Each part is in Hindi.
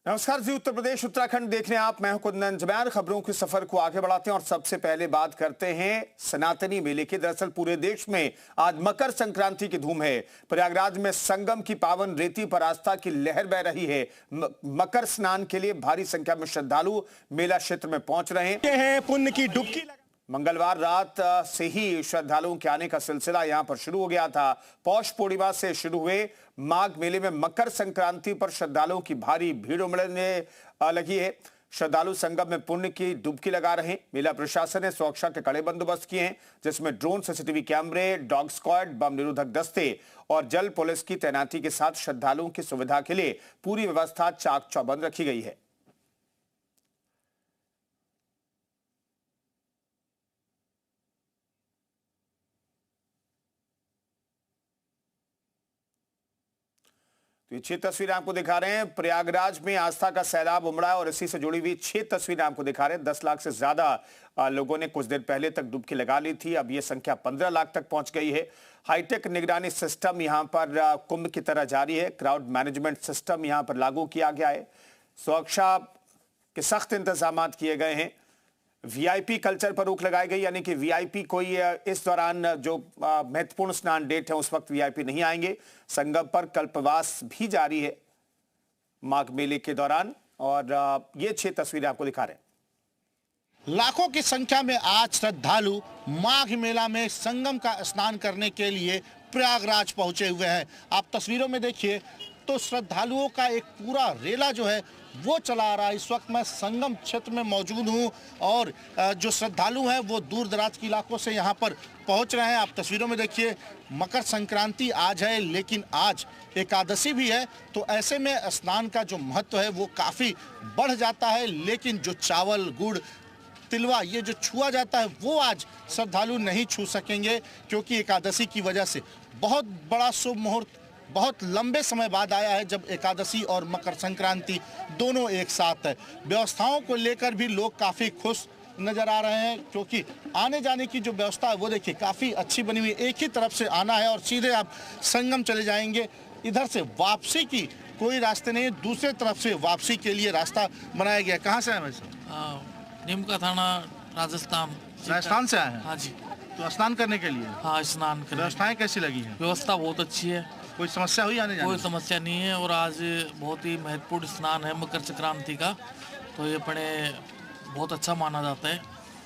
नमस्कार जी, उत्तर प्रदेश उत्तराखंड देख रहे हैं आप। मैं हूं कुंदन जमैर। खबरों के सफर को आगे बढ़ाते हैं और सबसे पहले बात करते हैं सनातनी मेले की। दरअसल पूरे देश में आज मकर संक्रांति की धूम है। प्रयागराज में संगम की पावन रेती पर आस्था की लहर बह रही है। मकर स्नान के लिए भारी संख्या में श्रद्धालु मेला क्षेत्र में पहुंच रहे हैं। पुण्य की डुबकी मंगलवार रात से ही श्रद्धालुओं के आने का सिलसिला यहां पर शुरू हो गया था। पौष पूर्णिमा से शुरू हुए माघ मेले में मकर संक्रांति पर श्रद्धालुओं की भारी भीड़ उमड़ने लगी है। श्रद्धालु संगम में पुण्य की डुबकी लगा रहे हैं। मेला प्रशासन ने सुरक्षा के कड़े बंदोबस्त किए हैं, जिसमें ड्रोन, सीसीटीवी कैमरे, डॉग स्क्वाड, बम निरोधक दस्ते और जल पुलिस की तैनाती के साथ श्रद्धालुओं की सुविधा के लिए पूरी व्यवस्था चाक चौबंद रखी गई है। तो ये 6 तस्वीरें आपको दिखा रहे हैं। प्रयागराज में आस्था का सैलाब उमड़ा है और इसी से जुड़ी हुई 6 तस्वीरें आपको दिखा रहे हैं। 10 लाख से ज्यादा लोगों ने कुछ देर पहले तक डुबकी लगा ली थी। अब ये संख्या 15 लाख तक पहुंच गई है। हाईटेक निगरानी सिस्टम यहां पर कुंभ की तरह जारी है। क्राउड मैनेजमेंट सिस्टम यहां पर लागू किया गया है। सुरक्षा के सख्त इंतजाम किए गए हैं। वीआईपी कल्चर पर रोक लगाई गई, यानी कि वीआईपी कोई इस दौरान जो महत्वपूर्ण स्नान डेट है उस वक्त वीआईपी नहीं आएंगे। संगम पर कल्पवास भी जारी है माघ मेले के दौरान। और ये 6 तस्वीरें आपको दिखा रहे हैं। लाखों की संख्या में आज श्रद्धालु माघ मेला में संगम का स्नान करने के लिए प्रयागराज पहुंचे हुए हैं। आप तस्वीरों में देखिए तो श्रद्धालुओं का एक पूरा रेला जो है वो चला आ रहा है। इस वक्त मैं संगम क्षेत्र में मौजूद हूं और जो श्रद्धालु हैं वो दूर दराज के इलाकों से यहां पर पहुंच रहे हैं। आप तस्वीरों में देखिए मकर संक्रांति आज है, लेकिन आज एकादशी भी है, तो ऐसे में स्नान का जो महत्व है वो काफ़ी बढ़ जाता है। लेकिन जो चावल, गुड़, तिलवा ये जो छुआ जाता है वो आज श्रद्धालु नहीं छू सकेंगे, क्योंकि एकादशी की वजह से बहुत बड़ा शुभ मुहूर्त बहुत लंबे समय बाद आया है, जब एकादशी और मकर संक्रांति दोनों एक साथ है। व्यवस्थाओं को लेकर भी लोग काफ़ी खुश नज़र आ रहे हैं, क्योंकि आने जाने की जो व्यवस्था है वो देखिए काफ़ी अच्छी बनी हुई है। एक ही तरफ से आना है और सीधे आप संगम चले जाएंगे। इधर से वापसी की कोई रास्ते नहीं है, दूसरे तरफ से वापसी के लिए रास्ता बनाया गया। कहाँ से आए भाई साहब? नीमका थाना, राजस्थान से आए हैं? हाँ जी। तो स्नान करने के लिए? हाँ, स्नान करने। व्यवस्थाएं कैसी लगी हैं? व्यवस्था बहुत अच्छी है, कोई समस्या हुई आने जाने? कोई समस्या नहीं है। और आज बहुत ही महत्वपूर्ण स्नान है मकर संक्रांति का, तो ये अपने बहुत अच्छा माना जाता है।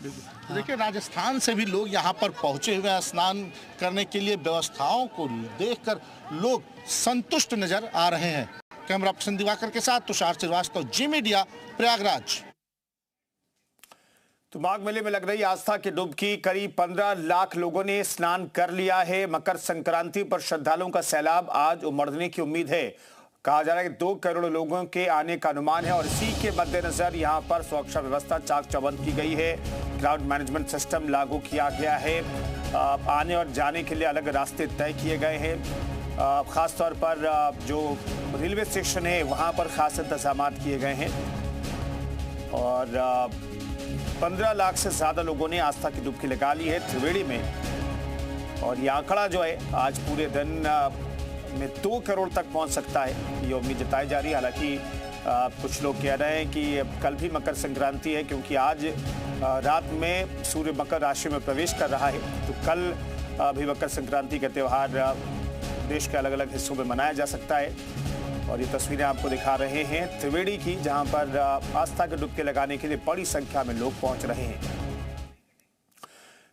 तो देखिए राजस्थान से भी लोग यहाँ पर पहुँचे हुए हैं स्नान करने के लिए। व्यवस्थाओं को देखकर लोग संतुष्ट नजर आ रहे हैं। कैमरा पर्सन दिवाकर के साथ तुषार श्रीवास्तव, जी मीडिया, प्रयागराज। तो माघ मेले में लग रही आस्था की डुबकी, करीब 15 लाख लोगों ने स्नान कर लिया है। मकर संक्रांति पर श्रद्धालुओं का सैलाब आज उमड़ने की उम्मीद है। कहा जा रहा है कि 2 करोड़ लोगों के आने का अनुमान है और इसी के मद्देनजर यहां पर सुरक्षा व्यवस्था चाक चौबंद की गई है। क्राउड मैनेजमेंट सिस्टम लागू किया गया है। आने और जाने के लिए अलग रास्ते तय किए गए हैं। खासतौर पर जो रेलवे स्टेशन है वहां पर खास इंतजाम किए गए हैं। और 15 लाख से ज्यादा लोगों ने आस्था की डुबकी लगा ली है त्रिवेणी में। और यह आंकड़ा जो है आज पूरे दिन में 2 करोड़ तक पहुंच सकता है, ये उम्मीद जताई जा रही है। हालांकि कुछ लोग कह रहे हैं कि कल भी मकर संक्रांति है, क्योंकि आज रात में सूर्य मकर राशि में प्रवेश कर रहा है। तो कल भी मकर संक्रांति का त्यौहार देश के अलग अलग हिस्सों में मनाया जा सकता है। और ये तस्वीरें आपको दिखा रहे हैं त्रिवेणी की, जहां पर आस्था के डुबकी लगाने के लिए बड़ी संख्या में लोग पहुंच रहे हैं।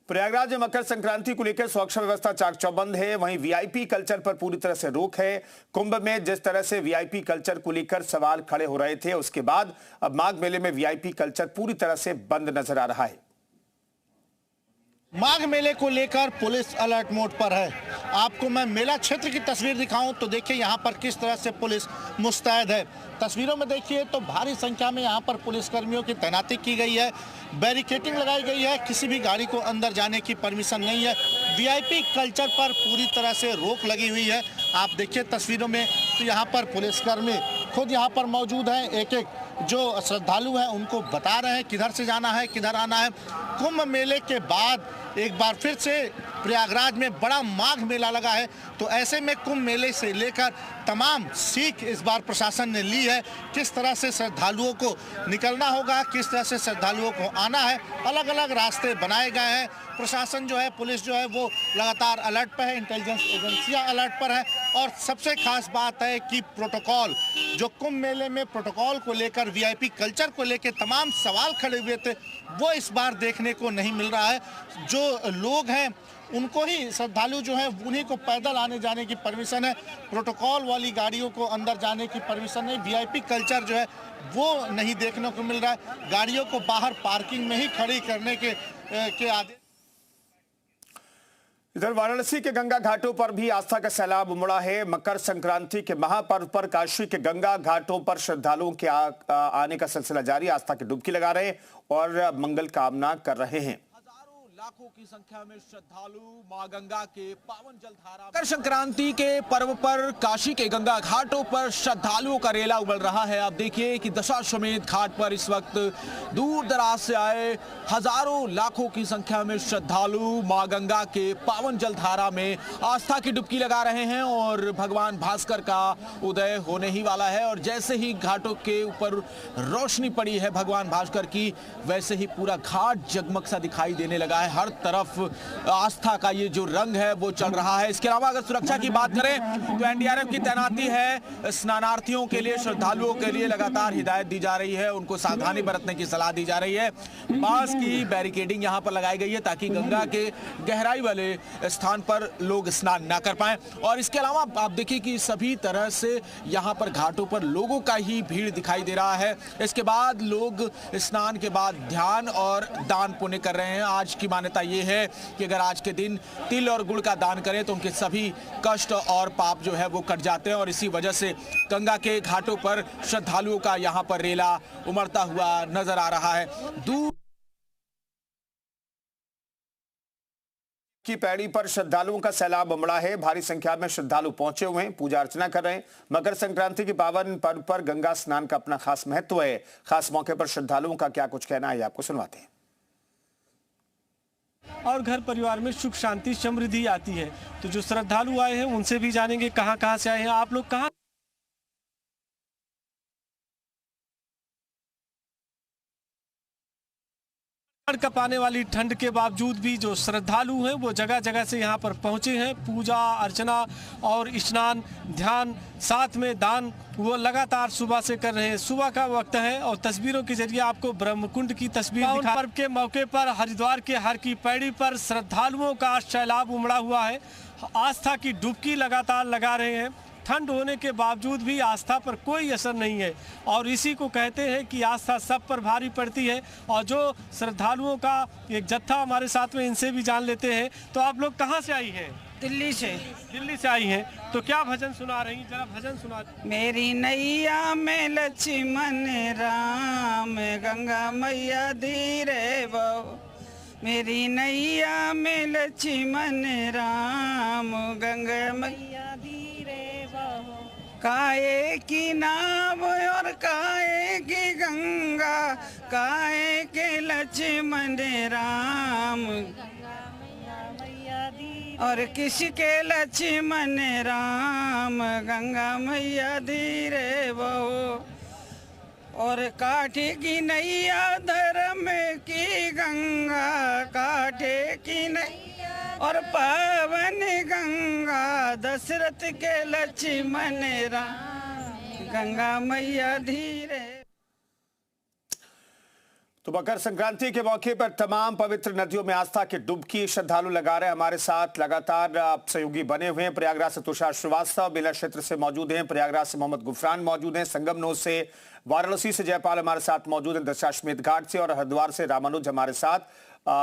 प्रयागराज में मकर संक्रांति को लेकर सुरक्षा व्यवस्था चाक चौबंद है। वहीं वीआईपी कल्चर पर पूरी तरह से रोक है। कुंभ में जिस तरह से वीआईपी कल्चर को लेकर सवाल खड़े हो रहे थे, उसके बाद अब माघ मेले में वीआईपी कल्चर पूरी तरह से बंद नजर आ रहा है। माघ मेले को लेकर पुलिस अलर्ट मोड पर है। आपको मैं मेला क्षेत्र की तस्वीर दिखाऊं तो देखिए यहाँ पर किस तरह से पुलिस मुस्तैद है। तस्वीरों में देखिए तो भारी संख्या में यहाँ पर पुलिसकर्मियों की तैनाती की गई है, बैरिकेडिंग लगाई गई है, किसी भी गाड़ी को अंदर जाने की परमिशन नहीं है। वीआईपी कल्चर पर पूरी तरह से रोक लगी हुई है। आप देखिए तस्वीरों में तो यहाँ पर पुलिसकर्मी खुद यहाँ पर मौजूद हैं, एक एक जो श्रद्धालु हैं उनको बता रहे हैं किधर से जाना है, किधर आना है। कुंभ मेले के बाद एक बार फिर से प्रयागराज में बड़ा माघ मेला लगा है, तो ऐसे में कुंभ मेले से लेकर तमाम सीख इस बार प्रशासन ने ली है। किस तरह से श्रद्धालुओं को निकलना होगा, किस तरह से श्रद्धालुओं को आना है, अलग अलग रास्ते बनाए गए हैं। प्रशासन जो है, पुलिस जो है वो लगातार अलर्ट पर है, इंटेलिजेंस एजेंसियां अलर्ट पर है। और सबसे खास बात है कि प्रोटोकॉल, जो कुंभ मेले में प्रोटोकॉल को लेकर, वीआईपी कल्चर को लेकर तमाम सवाल खड़े हुए थे, वो इस बार देखने को नहीं मिल रहा है। जो लोग हैं उनको ही, श्रद्धालु जो है उन्हीं को पैदल आने जाने की परमिशन है, प्रोटोकॉल वाली गाड़ियों को अंदर जाने की परमिशन नहीं। वीआईपी कल्चर जो है वो नहीं देखने को मिल रहा है। गाड़ियों को बाहर पार्किंग में ही खड़ी करने के आदेश। इधर वाराणसी के गंगा घाटों पर भी आस्था का सैलाब उमड़ा है। मकर संक्रांति के महापर्व पर काशी के गंगा घाटों पर श्रद्धालुओं के आने का सिलसिला जारी। आस्था की डुबकी लगा रहे और मंगल कामना कर रहे हैं। लाखों की संख्या में श्रद्धालु मां गंगा के पावन जलधारा मकर संक्रांति के पर्व पर काशी के गंगा घाटों पर श्रद्धालुओं का रेला उमड़ रहा है। आप देखिए कि दशाश्वमेध घाट पर इस वक्त दूर दराज से आए हजारों लाखों की संख्या में श्रद्धालु मां गंगा के पावन जलधारा में आस्था की डुबकी लगा रहे हैं और भगवान भास्कर का उदय होने ही वाला है। और जैसे ही घाटों के ऊपर रोशनी पड़ी है भगवान भास्कर की, वैसे ही पूरा घाट जगमग सा दिखाई देने लगा है। हर तरफ आस्था का ये जो रंग है वो चल रहा है। इसके अलावा अगर सुरक्षा की बात करें तो एनडीआरएफ की तैनाती है। स्नानार्थियों के लिए, श्रद्धालुओं के लिए लगातार हिदायत दी जा रही है, उनको सावधानी बरतने की सलाह दी जा रही है। बांस की बैरिकेडिंग यहां पर लगाई गई है ताकि गंगा के गहराई वाले स्थान पर लोग स्नान ना कर पाए। और इसके अलावा आप देखिए कि सभी तरह से यहां पर घाटों पर लोगों का ही भीड़ दिखाई दे रहा है। इसके बाद लोग स्नान के बाद ध्यान और दान पुण्य कर रहे हैं। आज की मान्यता ये है कि अगर आज के दिन तिल और गुड़ का दान करें तो उनके सभी कष्ट और पाप जो है वो कट जाते हैं। और इसी वजह से गंगा के घाटों पर श्रद्धालुओं का यहां पर रेला उमड़ता हुआ नजर आ रहा है। दूर की पैड़ी पर श्रद्धालुओं का सैलाब उमड़ा है। भारी संख्या में श्रद्धालु पहुंचे हुए हैं, पूजा अर्चना कर रहे हैं। मकर संक्रांति के पावन पर्व पर गंगा स्नान का अपना खास महत्व है। खास मौके पर श्रद्धालुओं का क्या कुछ कहना है, आपको सुनवाते हैं। और घर परिवार में सुख शांति समृद्धि आती है। तो जो श्रद्धालु आए हैं उनसे भी जानेंगे कहाँ से आए हैं, आप लोग कहाँ कपाने वाली ठंड के बावजूद भी जो श्रद्धालु हैं वो जगह जगह से यहाँ पर पहुँचे हैं। पूजा अर्चना और स्नान, ध्यान, साथ में दान वो लगातार सुबह से कर रहे हैं। सुबह का वक्त है और तस्वीरों के जरिए आपको ब्रह्मकुंड की तस्वीर दिखा। पर्व के मौके पर हरिद्वार के हर की पैड़ी पर श्रद्धालुओं का सैलाब उमड़ा हुआ है। आस्था की डुबकी लगातार लगा रहे हैं। ठंड होने के बावजूद भी आस्था पर कोई असर नहीं है और इसी को कहते हैं कि आस्था सब पर भारी पड़ती है। और जो श्रद्धालुओं का एक जत्था हमारे साथ में, इनसे भी जान लेते हैं। तो आप लोग कहाँ से आई हैं? दिल्ली से। दिल्ली से आई हैं, तो क्या भजन सुना रही, जरा भजन सुना। मेरी नैया में लक्ष्मण राम, गंगा मैया धीरे बहो। मेरी नैया में लक्ष्मण राम, गंगा मैया धीरे बहो। काहे की नाव और काहे की गंगा, काहे के लक्ष्मण राम, और किसके लक्ष्मण राम, गंगा मैया धीरे बहो। और काठे की नैया धर्म की गंगा, काठे की नैया और पावन गंगा, दशरथ के लक्ष्मण राम, गंगा मैया धीरे। तो मकर संक्रांति के मौके पर तमाम पवित्र नदियों में आस्था की डुबकी श्रद्धालु लगा रहे हैं। हमारे साथ लगातार सहयोगी बने हुए हैं। प्रयागराज से तुषार श्रीवास्तव मेला क्षेत्र से मौजूद हैं, प्रयागराज से मोहम्मद गुफरान मौजूद हैं, संगमनोर से, वाराणसी से जयपाल हमारे साथ मौजूद हैं, दशाश्वमेध घाट से, और हरिद्वार से रामानुज हमारे साथ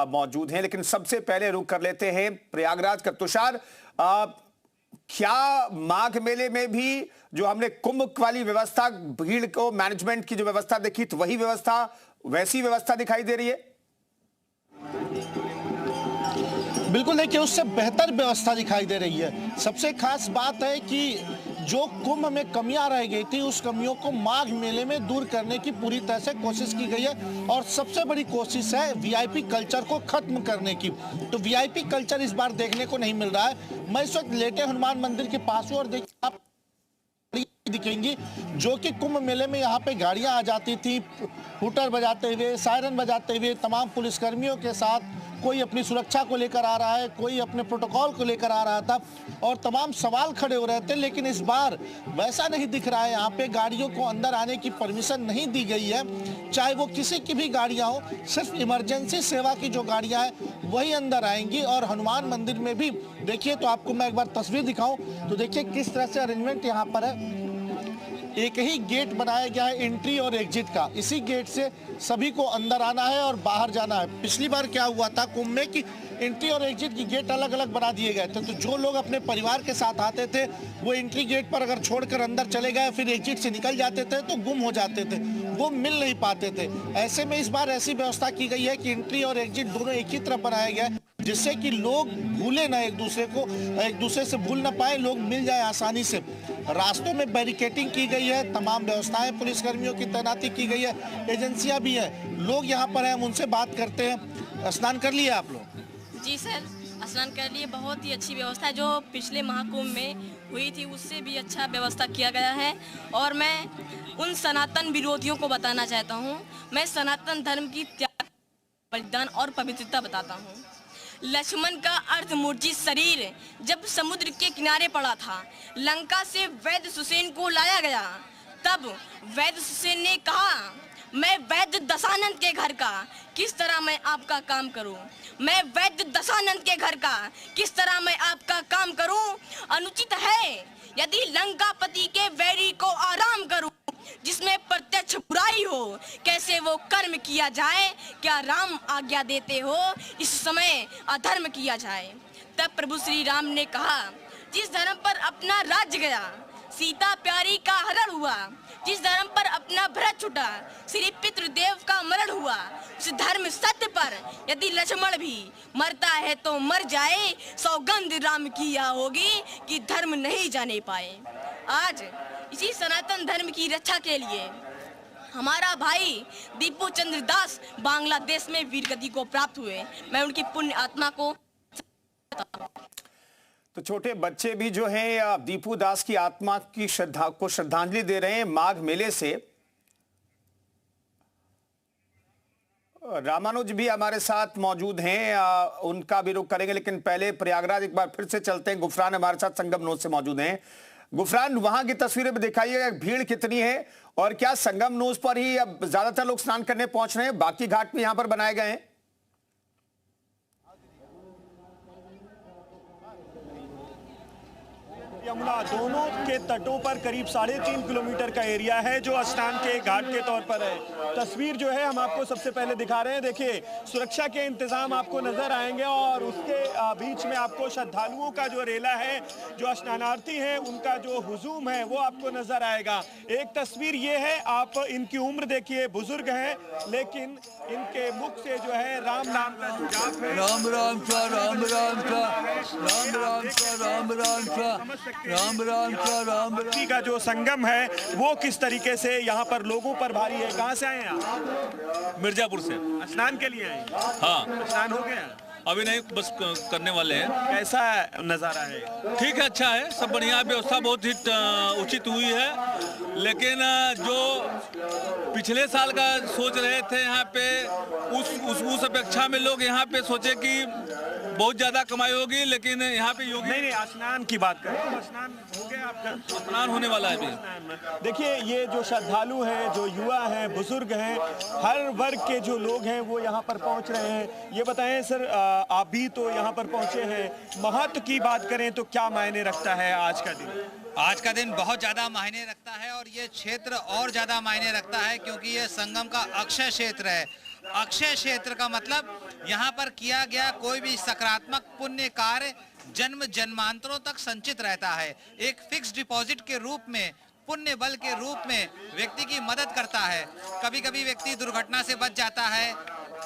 मौजूद हैं। लेकिन सबसे पहले रुक कर लेते हैं प्रयागराज का। तुषार, क्या माघ मेले में भी जो हमने कुंभ वाली व्यवस्था, भीड़ को मैनेजमेंट की जो व्यवस्था देखी, तो वही व्यवस्था, वैसी व्यवस्था दिखाई दे रही है? बिल्कुल नहीं, कि उससे बेहतर व्यवस्था दिखाई दे रही है। सबसे खास बात है कि जो कुंभ में कमियां रह गई थी उस कमियों को माघ मेले में दूर करने की पूरी तरह से कोशिश की गई है और सबसे बड़ी कोशिश है वीआईपी कल्चर को खत्म करने की। तो वीआईपी कल्चर इस बार देखने को नहीं मिल रहा है। मैं इस वक्त लेटे हनुमान मंदिर के पास हूँ और देखिए आप दिखेंगी जो कि कुंभ मेले में यहाँ पे गाड़ियां आ जाती थी हूटर बजाते हुए, सायरन बजाते हुए, तमाम पुलिसकर्मियों के साथ। कोई अपनी सुरक्षा को लेकर आ रहा है, कोई अपने प्रोटोकॉल को लेकर आ रहा था और तमाम सवाल खड़े हो रहे थे। लेकिन इस बार वैसा नहीं दिख रहा है। यहाँ पे गाड़ियों को अंदर आने की परमिशन नहीं दी गई है, चाहे वो किसी की भी गाड़ियाँ हो। सिर्फ इमरजेंसी सेवा की जो गाड़ियाँ हैं वही अंदर आएंगी। और हनुमान मंदिर में भी देखिए, तो आपको मैं एक बार तस्वीर दिखाऊं तो देखिए किस तरह से अरेंजमेंट यहाँ पर है। एक ही गेट बनाया गया है एंट्री और एग्जिट का। इसी गेट से सभी को अंदर आना है और बाहर जाना है। पिछली बार क्या हुआ था कुंभ में कि एंट्री और एग्जिट की गेट अलग अलग बना दिए गए थे, तो जो लोग अपने परिवार के साथ आते थे वो एंट्री गेट पर अगर छोड़कर अंदर चले गए फिर एग्जिट से निकल जाते थे तो गुम हो जाते थे, वो मिल नहीं पाते थे। ऐसे में इस बार ऐसी व्यवस्था की गई है कि एंट्री और एग्जिट दोनों एक ही तरफ बनाया गया है, जिससे कि लोग भूले ना एक दूसरे को, एक दूसरे से भूल ना पाए, लोग मिल जाए आसानी से। रास्तों में बैरिकेटिंग की गई है, तमाम व्यवस्थाएं, पुलिसकर्मियों की तैनाती की गई है, एजेंसियां भी हैं। लोग यहाँ पर हैं, हम उनसे बात करते हैं। स्नान कर लिया आप लोग? जी सर, स्नान कर लिए। बहुत ही अच्छी व्यवस्था है, जो पिछले महाकुंभ में हुई थी उससे भी अच्छा व्यवस्था किया गया है। और मैं उन सनातन विरोधियों को बताना चाहता हूँ, मैं सनातन धर्म की त्याग, बलिदान और पवित्रता बताता हूँ। लक्ष्मण का अर्धमूर्छित शरीर जब समुद्र के किनारे पड़ा था, लंका से वैद्य सुसेन को लाया गया, तब वैद्य सुसेन ने कहा, मैं वैद्य दशानंद के घर का किस तरह मैं आपका काम करूं, मैं वैद्य दशानंद के घर का किस तरह मैं आपका काम करूं। अनुचित है यदि लंकापति के वैरी को आराम करूं, जिसमें प्रत्यक्ष बुराई हो, कैसे वो कर्म किया जाए, क्या राम आज्ञा देते हो इस समय अधर्म किया जाए। तब प्रभु श्री राम ने कहा, जिस धर्म पर अपना राज्य गया, सीता प्यारी का हरण हुआ, जिस धर्म पर अपना भरत छुटा, श्री पितृदेव का मरण हुआ, उस धर्म सत्य पर यदि लक्ष्मण भी मरता है तो मर जाए, सौगंध राम किया होगी कि धर्म नहीं जाने पाए। आज इसी सनातन धर्म की रक्षा के लिए हमारा भाई दीपू चंद्र दास बांग्लादेश में वीरगति को प्राप्त हुए। मैं उनकी पुण्य आत्मा को तो छोटे बच्चे भी जो हैं दीपू दास की आत्मा की श्रद्धांजलि दे रहे हैं माघ मेले से। रामानुज भी हमारे साथ मौजूद हैं, उनका भी रुख करेंगे, लेकिन पहले प्रयागराज एक बार फिर से चलते हैं। गुफरान हमारे साथ संगम नोज से मौजूद हैं। गुफरान, वहां की तस्वीरें भी दिखाइएगा, भीड़ कितनी है और क्या संगम नोज पर ही अब ज्यादातर लोग स्नान करने पहुंच रहे हैं, बाकी घाट भी यहां पर बनाए गए हैं? यमुना दोनों के तटों पर करीब 3.5 किलोमीटर का एरिया है जो स्नान के घाट के तौर पर है। तस्वीर जो है हम आपको सबसे पहले दिखा रहे हैं। देखिए, सुरक्षा के इंतजाम आपको नजर आएंगे और उसके बीच में आपको श्रद्धालुओं का जो रेला है, जो स्नानार्थी हैं, उनका जो हुजूम है वो आपको नजर आएगा। एक तस्वीर ये है, आप इनकी उम्र देखिए, बुजुर्ग हैं, लेकिन इनके मुख से जो है राम नाम का जाप है। राम राम का राम राम का राम राम का राम राम का राम राम का राम भक्ति का जो संगम है वो किस तरीके से यहाँ पर लोगों पर भारी है। कहाँ से आए हैं आप? मिर्जापुर से स्नान के लिए आए? हाँ, स्नान हो गया? अभी नहीं, बस करने वाले हैं। कैसा नज़ारा है? ठीक है, अच्छा है, सब बढ़िया। व्यवस्था बहुत ही उचित हुई है, लेकिन जो पिछले साल का सोच रहे थे यहाँ पे, उस अपेक्षा में लोग यहाँ पे सोचे कि बहुत ज्यादा कमाई होगी, लेकिन यहाँ पे योगी नहीं, स्नान की बात करें तो स्नान हो गया आपका? स्नान होने वाला है अभी। देखिए, ये जो श्रद्धालु हैं, जो युवा हैं, बुजुर्ग हैं, हर वर्ग के जो लोग हैं वो यहाँ पर पहुँच रहे हैं। ये बताएं सर, आप भी तो यहाँ पर पहुँचे हैं, महत्व की बात करें तो क्या मायने रखता है आज का दिन? आज का दिन बहुत ज़्यादा मायने रखता है और ये क्षेत्र और ज़्यादा मायने रखता है क्योंकि ये संगम का अक्षय क्षेत्र है। अक्षय क्षेत्र का मतलब यहाँ पर किया गया कोई भी सकारात्मक पुण्य कार्य जन्म जन्मांतरों तक संचित रहता है। एक फिक्स डिपॉजिट के रूप में, पुण्य बल के रूप में व्यक्ति की मदद करता है। कभी कभी व्यक्ति दुर्घटना से बच जाता है,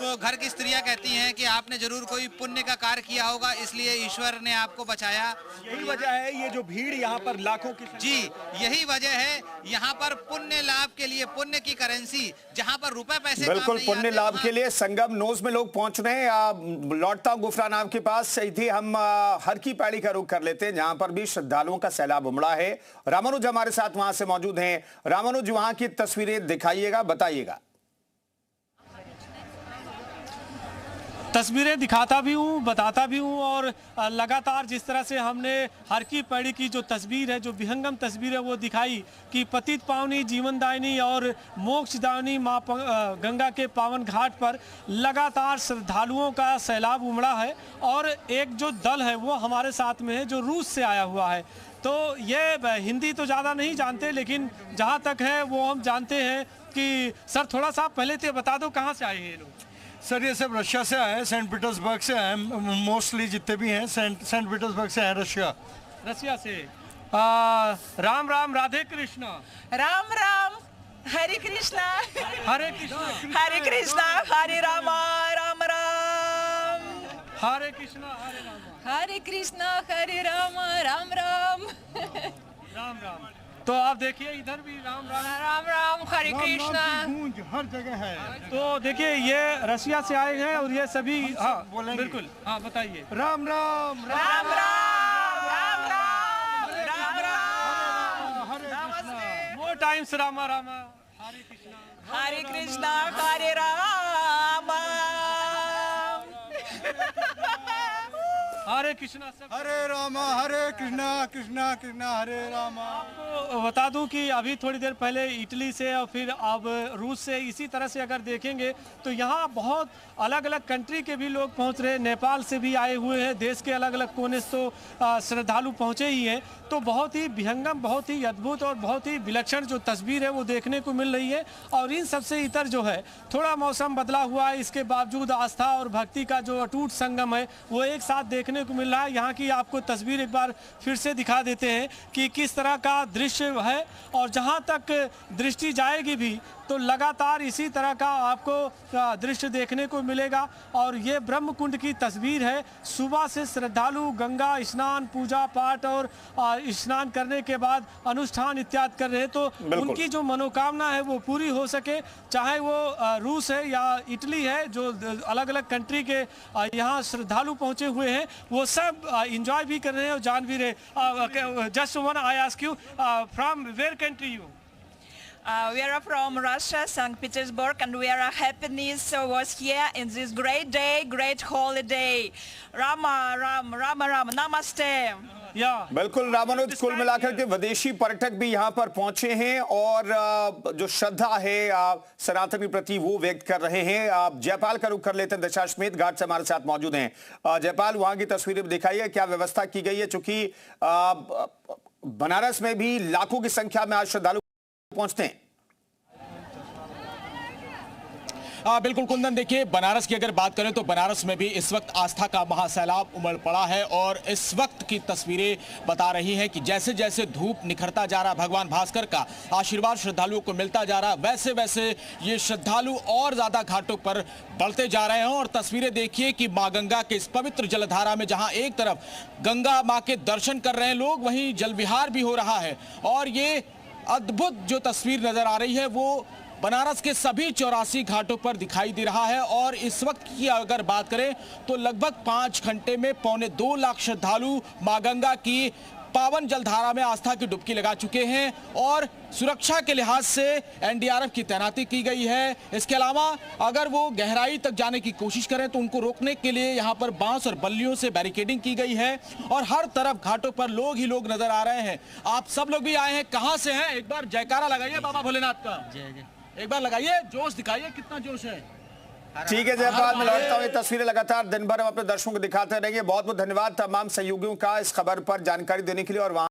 तो घर की स्त्रियां कहती हैं कि आपने जरूर कोई पुण्य का कार्य किया होगा, इसलिए ईश्वर ने आपको बचाया। यही वजह है ये जो भीड़ यहाँ पर लाखों की। जी यही वजह है, यहाँ पर पुण्य लाभ के लिए, पुण्य की करेंसी, जहाँ पर रुपए पैसे बिल्कुल पुण्य लाभ के लिए संगम नोज में लोग पहुंच रहे हैं। लौटता हूं गुफरानाम के पास, सीधे हम हर की पैड़ी का रुख कर लेते हैं, जहां पर भी श्रद्धालुओं का सैलाब उमड़ा है। रामानुज हमारे साथ वहां से मौजूद हैं। रामानुज, वहां की तस्वीरें दिखाइएगा, बताइएगा। तस्वीरें दिखाता भी हूँ, बताता भी हूँ, और लगातार जिस तरह से हमने हर की पैड़ी की जो तस्वीर है, जो विहंगम तस्वीर है, वो दिखाई कि पतित पावनी, जीवनदायिनी और मोक्षदायिनी माँ गंगा के पावन घाट पर लगातार श्रद्धालुओं का सैलाब उमड़ा है। और एक जो दल है वो हमारे साथ में है, जो रूस से आया हुआ है। तो ये हिंदी तो ज़्यादा नहीं जानते, लेकिन जहाँ तक है वो हम जानते हैं कि सर थोड़ा सा पहले तो बता दो कहाँ से आए हैं ये लोग। सर ये सब रशिया से आए हैं, सेंट पीटर्सबर्ग से आए हैं, मोस्टली जितने भी हैं सेंट पीटर्सबर्ग से आए, रशिया से। राम राम, राधे कृष्णा। राम राम, हरे कृष्णा, हरे कृष्णा, हरे कृष्णा, हरे राम, राम राम, हरे कृष्णा, हरे राम, हरे कृष्णा, हरे राम, राम राम, राम राम। तो आप देखिए इधर भी राम राम, राम राम, हरे कृष्णा, गूंज हर जगह है। तो देखिए ये रशिया से आए हैं और ये सभी, हाँ बिल्कुल, हाँ बताइए। राम राम, राम राम, राम राम, राम राम, हरे कृष्णा। मोर टाइम्स रामा रामा, हरे कृष्णा, हरे कृष्णा, हरे राम, हरे कृष्णा, सब हरे रामा, हरे कृष्णा, कृष्णा कृष्णा, हरे रामा। आपको बता दूं कि अभी थोड़ी देर पहले इटली से और फिर अब रूस से, इसी तरह से अगर देखेंगे तो यहाँ बहुत अलग अलग कंट्री के भी लोग पहुँच रहे हैं। नेपाल से भी आए हुए हैं, देश के अलग अलग कोने से तो श्रद्धालु पहुँचे ही हैं। तो बहुत ही विहंगम, बहुत ही अद्भुत और बहुत ही विलक्षण जो तस्वीर है वो देखने को मिल रही है। और इन सबसे इतर जो है, थोड़ा मौसम बदला हुआ है, इसके बावजूद आस्था और भक्ति का जो अटूट संगम है वो एक साथ देखने को मिल रहा है। यहाँ की आपको तस्वीर एक बार फिर से दिखा देते हैं कि किस तरह का दृश्य है। और जहाँ तक दृष्टि जाएगी भी तो लगातार इसी तरह का आपको दृश्य देखने को मिलेगा। और ये ब्रह्म कुंड की तस्वीर है। सुबह से श्रद्धालु गंगा स्नान, पूजा पाठ और स्नान करने के बाद अनुष्ठान इत्यादि कर रहे हैं। तो उनकी जो मनोकामना है वो पूरी हो सके, चाहे वो रूस है या इटली है, जो अलग अलग कंट्री के यहाँ श्रद्धालु पहुँचे हुए हैं, वो सब इंजॉय भी कर रहे हैं और जान भी रहे। Just one I ask you, from where country you? We are from Russia, St. Petersburg, and we are happiness was here in this great day, great holiday. Rama, Ram, Rama, Ram, Namaste. बिल्कुल रामानुज, कुल मिलाकर के विदेशी पर्यटक भी यहाँ पर पहुंचे हैं और जो श्रद्धा है सनातनी प्रति वो व्यक्त कर रहे हैं। आप जयपाल का रुख कर लेते हैं, दशाश्वमेध घाट से हमारे साथ मौजूद हैं। जयपाल, वहां की तस्वीरें दिखाइए, क्या व्यवस्था की गई है? चूंकि बनारस में भी लाखों की संख्या में आज श्रद्धालु पहुंचते हैं। बिल्कुल कुंदन, देखिए बनारस की अगर बात करें तो बनारस में भी इस वक्त आस्था का महासैलाब उमड़ पड़ा है। और इस वक्त की तस्वीरें बता रही हैं कि जैसे जैसे धूप निखरता जा रहा, भगवान भास्कर का आशीर्वाद श्रद्धालुओं को मिलता जा रहा, वैसे वैसे ये श्रद्धालु और ज्यादा घाटों पर बढ़ते जा रहे हैं। और तस्वीरें देखिए कि माँ गंगा के इस पवित्र जलधारा में जहां एक तरफ गंगा माँ के दर्शन कर रहे हैं लोग, वहीं जल विहार भी हो रहा है। और ये अद्भुत जो तस्वीर नजर आ रही है वो बनारस के सभी 84 घाटों पर दिखाई दे रहा है। और इस वक्त की अगर बात करें तो लगभग 5 घंटे में 2.25 लाख श्रद्धालु मां गंगा की पावन जलधारा में आस्था की डुबकी लगा चुके हैं। और सुरक्षा के लिहाज से एनडीआरएफ की तैनाती की गई है। इसके अलावा अगर वो गहराई तक जाने की कोशिश करें तो उनको रोकने के लिए यहाँ पर बांस और बल्लियों से बैरिकेडिंग की गई है। और हर तरफ घाटों पर लोग ही लोग नजर आ रहे हैं। आप सब लोग भी आए हैं, कहाँ से हैं? एक बार जयकारा लगाइए बाबा भोलेनाथ का, एक बार लगाइए, जोश दिखाइए, कितना जोश है। ठीक है जयपाल, मैं लौटता हूं। ये तस्वीरें लगातार दिन भर हम अपने दर्शकों को दिखाते रहेंगे। बहुत बहुत धन्यवाद तमाम सहयोगियों का इस खबर पर जानकारी देने के लिए और वहां